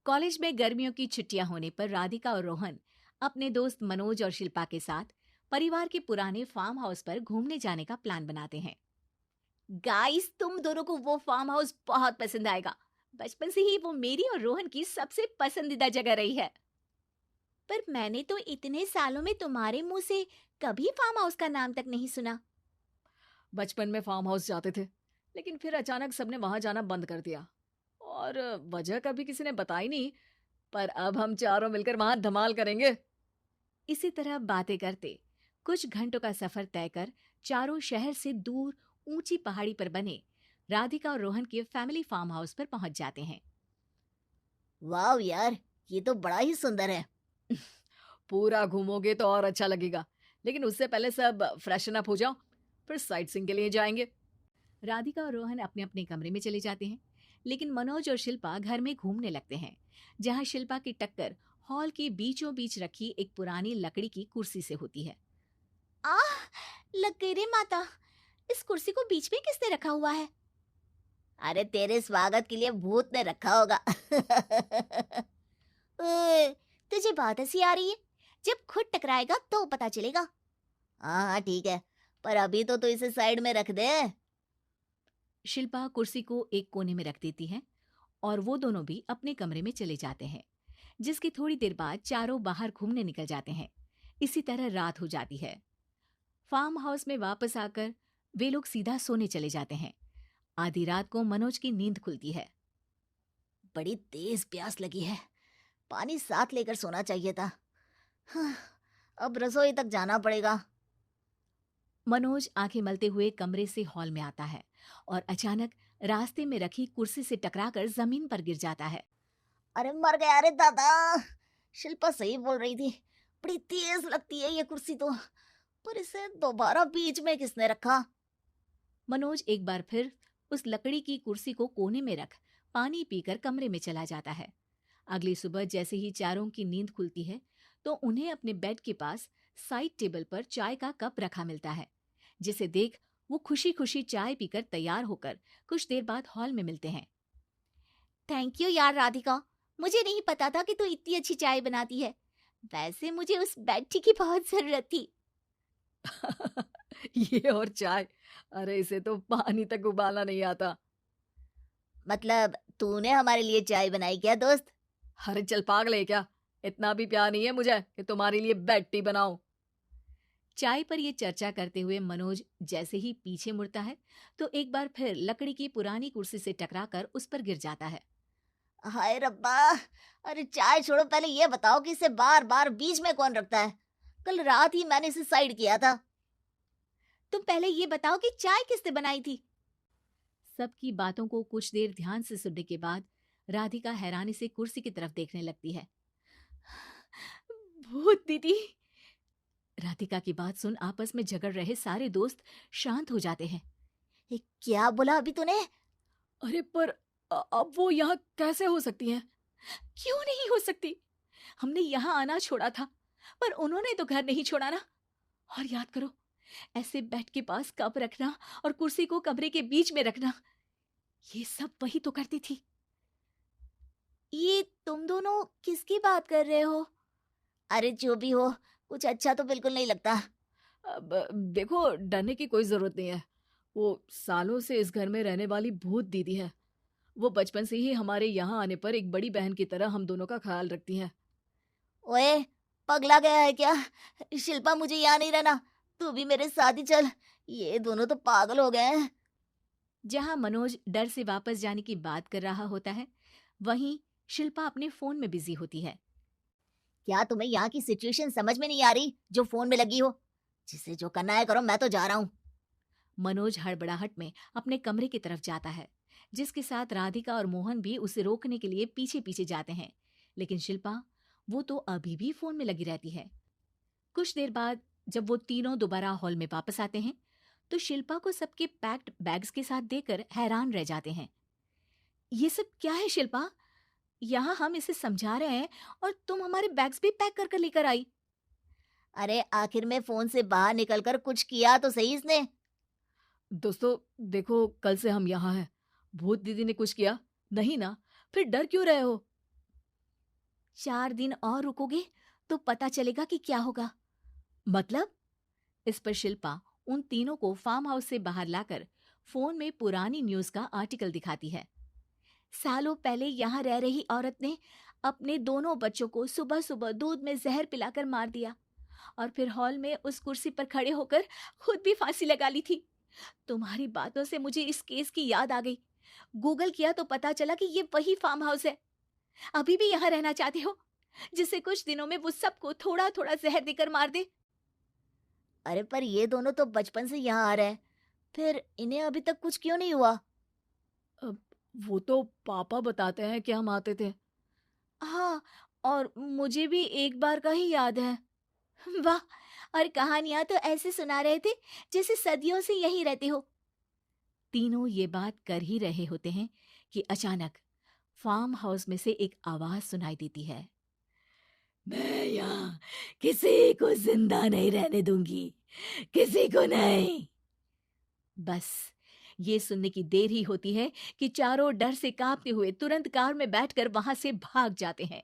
College में गर्मियों की छुट्टियां होने पर राधिका और रोहन अपने दोस्त मनोज और शिल्पा के साथ परिवार के पुराने फार्म हाउस पर घूमने जाने का प्लान बनाते हैं। गाइस, तुम दोनों को वो फार्म हाउस बहुत पसंद आएगा। बचपन से ही वो मेरी और रोहन की सबसे पसंदीदा जगह रही है। पर मैंने तो इतने सालों में तुम्हारे मुंह से कभी फार्म हाउस का नाम तक नहीं सुना। बचपन में फार्म हाउस जाते थे, लेकिन फिर अचानक सबने वहां जाना बंद कर दिया और वजह कभी किसी ने बताई नहीं। पर अब हम चारों मिलकर वहां धमाल करेंगे। इसी तरह बातें करते कुछ घंटों का सफर तय कर चारों शहर से दूर ऊंची पहाड़ी पर बने राधिका और रोहन के फैमिली फार्म हाउस पर पहुंच जाते हैं। वाह यार, ये तो बड़ा ही सुंदर है। पूरा घूमोगे तो और अच्छा लगेगा, लेकिन उससे पहले सब फ्रेशन अप हो जाओ, फिर साइट सीइंग के लिए जाएंगे। राधिका और रोहन अपने अपने कमरे में चले जाते हैं, लेकिन मनोज और शिल्पा घर में घूमने लगते हैं, जहां शिल्पा की टक्कर हॉल के बीचों बीच रखी एक पुरानी लकड़ी की कुर्सी से होती है। आह, लग गई रे माता। इस कुर्सी को बीच में किसने रखा हुआ है? अरे तेरे स्वागत के लिए भूत ने रखा होगा। ओए, तुझे बात हंसी आ रही है? जब खुद टकराएगा तो पता चलेगा। हाँ हाँ ठीक है, पर अभी तो इसे साइड में रख दे। शिल्पा कुर्सी को एक कोने में रख देती है और वो दोनों भी अपने कमरे में चले जाते हैं, जिसकी थोड़ी देर बाद चारों बाहर घूमने निकल जाते हैं। इसी तरह रात हो जाती है। फार्म हाउस में वापस आकर वे लोग सीधा सोने चले जाते हैं। आधी रात को मनोज की नींद खुलती है। बड़ी तेज प्यास लगी है, पानी साथ लेकर सोना चाहिए था। हाँ, अब रसोई तक जाना पड़ेगा। मनोज आंखें मलते हुए कमरे से हॉल में आता है और अचानक रास्ते में रखी कुर्सी से टकराकर जमीन पर गिर जाता है। अरे मर गया रे दादा। शिल्पा सही बोल रही थी, बड़ी तेज लगती है ये कुर्सी तो। पर इसे दोबारा बीच में किसने रखा? मनोज एक बार फिर उस लकड़ी की कुर्सी को कोने में रख पानी पीकर कमरे में चला जाता है। अगली सुबह जैसे ही चारों की नींद खुलती है तो उन्हें अपने बेड के पास साइड टेबल पर चाय का कप रखा मिलता है, जिसे देख वो खुशी खुशी चाय पीकर तैयार होकर कुछ देर बाद हॉल में मिलते हैं। थैंक यू यार राधिका, मुझे नहीं पता था कि तू इतनी अच्छी चाय बनाती है। वैसे मुझे उस बेड टी की बहुत जरूरत थी। ये और चाय, अरे इसे तो पानी तक उबालना नहीं आता। मतलब तूने हमारे लिए चाय बनाई क्या दोस्त? अरे चल पागल है क्या, इतना भी प्यार नहीं है मुझे कि तुम्हारे लिए बेड टी बनाऊं। चाय पर ये चर्चा करते हुए मनोज जैसे ही पीछे मुड़ता है तो एक बार फिर लकड़ी की पुरानी कुर्सी से टकराकर उस पर गिर जाता है। हाय रब्बा। अरे चाय छोड़ो, पहले ये बताओ कि इसे बार बार बीच में कौन रखता है? कल रात ही मैंने इसे साइड किया था। तुम पहले ये बताओ कि चाय किसने बनाई थी? सबकी बातों को कुछ देर ध्यान से सुनने के बाद राधिका हैरानी से कुर्सी की तरफ देखने लगती है। भूत दीदी। राधिका की बात सुन आपस में झगड़ रहे सारे दोस्त शांत हो जाते हैं। क्या बोला अभी तूने? अरे पर अब वो यहाँ कैसे हो सकती हैं? क्यों नहीं हो सकती? हमने यहाँ आना छोड़ा था, पर उन्होंने तो घर नहीं छोड़ा ना। और याद करो, ऐसे बेड के पास कप रखना और कुर्सी को कमरे के बीच में रखना, ये सब वही तो करती थी। ये तुम दोनों किसकी बात कर रहे हो? अरे जो भी हो, कुछ अच्छा तो बिल्कुल नहीं लगता। अब देखो, डरने की कोई जरूरत नहीं है। वो सालों से इस घर में रहने वाली भूत दीदी है। वो बचपन से ही हमारे यहाँ आने पर एक बड़ी बहन की तरह हम दोनों का ख्याल रखती हैं। ओए, पगला गया है क्या? शिल्पा, मुझे यहाँ नहीं रहना, तू भी मेरे साथ ही चल। ये दोनों तो पागल हो गए हैं। जहां मनोज डर से वापस जाने की बात कर रहा होता है, वहीं शिल्पा अपने फोन में बिजी होती है। क्या तुम्हें यहाँ की सिचुएशन समझ में नहीं आ रही जो फोन में लगी हो? जिसे जो करना है करो, मैं तो जा रहा हूँ। मनोज हड़बड़ाहट में अपने कमरे की तरफ जाता है, जिसके साथ राधिका और मोहन भी उसे रोकने के लिए पीछे पीछे जाते हैं। लेकिन शिल्पा, वो तो अभी भी फोन में लगी रहती है। कुछ देर बाद जब वो तीनों दोबारा हॉल में वापस आते हैं तो शिल्पा को सबके पैक्ड बैग्स के साथ देखकर हैरान रह जाते हैं। ये सब क्या है शिल्पा? यहाँ हम इसे समझा रहे हैं और तुम हमारे बैग्स भी पैक कर कर लेकर आई। अरे आखिर में फोन से बाहर निकलकर कुछ किया तो सही इसने। दोस्तों देखो, कल से हम यहाँ हैं। भूत दीदी ने कुछ किया नहीं ना? फिर डर क्यों रहे हो? 4 दिन और रुकोगे तो पता चलेगा कि क्या होगा। मतलब? इस पर शिल्पा उन तीनों को फार्म हाउस से बाहर लाकर फोन में पुरानी न्यूज का आर्टिकल दिखाती है। सालों पहले यहाँ रह रही औरत ने अपने दोनों बच्चों को सुबह सुबह दूध में जहर पिलाकर मार दिया और फिर हॉल में उस कुर्सी पर खड़े होकर खुद भी फांसी लगा ली थी। तुम्हारी बातों से मुझे इस केस की याद आ गई। गूगल किया तो पता चला कि ये वही फार्म हाउस है। अभी भी यहाँ रहना चाहते हो, जिससे कुछ दिनों में वो सबको थोड़ा थोड़ा जहर देकर मार दे? अरे पर ये दोनों तो बचपन से यहाँ आ रहे हैं, फिर इन्हें अभी तक कुछ क्यों नहीं हुआ? अब वो तो पापा बताते हैं कि हम आते थे। हाँ, और मुझे भी एक बार का ही याद है। वाह, और कहानियां तो ऐसे सुना रहे थे जैसे सदियों से यहीं रहते हो। तीनों ये बात कर ही रहे होते हैं कि अचानक फार्म हाउस में से एक आवाज सुनाई देती है। मैं यहाँ किसी को जिंदा नहीं रहने दूंगी, किसी को नहीं। बस ये सुनने की देर ही होती है कि चारों डर से कांपते हुए तुरंत कार में बैठकर वहां से भाग जाते हैं।